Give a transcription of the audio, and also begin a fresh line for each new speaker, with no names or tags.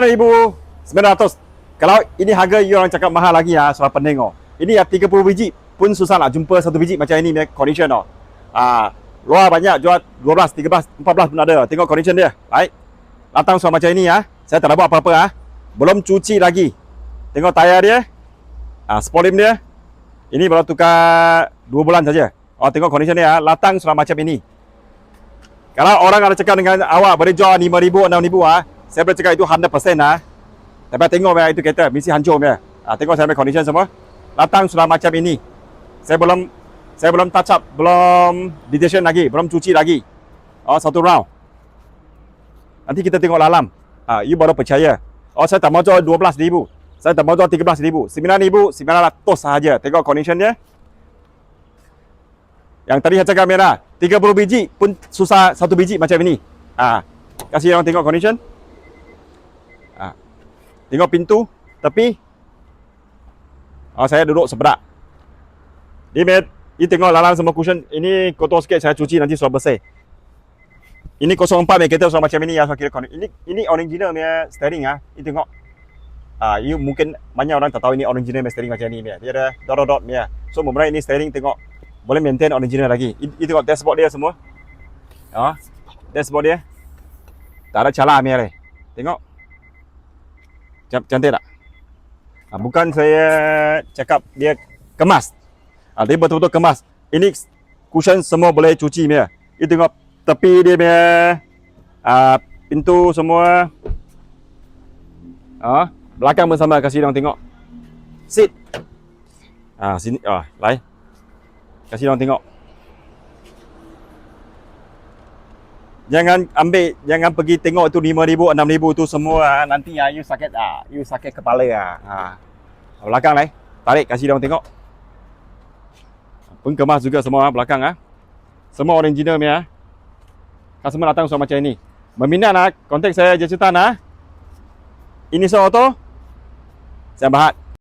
9,900. Kalau ini harga you orang cakap mahal lagi ya, soal pening oh. Ini ya 30 biji pun susah nak jumpa satu biji macam ini punya condition oh. Luar banyak jual 12, 13, 14 pun ada. Tengok condition dia. Baik. Latang soal macam ini ya. Saya tak ada buat apa-apa ah. Belum cuci lagi. Tengok tayar dia. Spolim dia. Ini baru tukar 2 bulan saja. Oh, tengok condition dia ya. Latang soal macam ini. Kalau orang ada cakap dengan awak boleh jual 5,000, 6,000 saya boleh cakap itu 100% Tapi tengok itu kereta mesti hancur punya. Tengok saya punya condition semua. Latang sudah macam ini. Saya belum touch up, belum detention lagi, belum cuci lagi. Satu round. Nanti kita tengok dalam. You baru percaya. Saya tak mau jual 12,000. Saya tak mau jual 13,000. 9,900 sahaja. Tengok condition dia. Yang tadi saya cakap merah, 30 biji pun susah satu biji macam ini. Kasih orang tengok condition. Tengok pintu, tepi. Saya duduk sebelah. Ini tengok lalang semua cushion. Ini kotor sikit, saya cuci nanti sudah bersih. Ini 04 punya kereta sudah macam ini ya, saya kira ini original punya steering Ini tengok. You mungkin banyak orang tak tahu ini original punya steering macam ini dia. Dia ada dot-dot punya. So memang ini steering tengok boleh maintain original lagi. Ini tengok dashboard dia semua. Dashboard dia. Tak ada calar punya leh. Tengok. Cantik tak? Bukan saya cakap dia kemas. Dia betul-betul kemas. Ini cushion semua boleh cuci punya. Ini tengok tepi dia punya pintu semua. Belakang pun sama, kasih orang tengok. Seat. Sini lain. Kasih orang tengok. Jangan pergi tengok itu 5,000, 6,000 tu semua nanti you sakit kepala Belakang lah. Tarik kasih dia orang tengok. Pun kemas juga semua belakang Semua original punya. Customer datang semua macam ini. Berminat kontak saya Jasutan Ini Auto. Saya Bahat.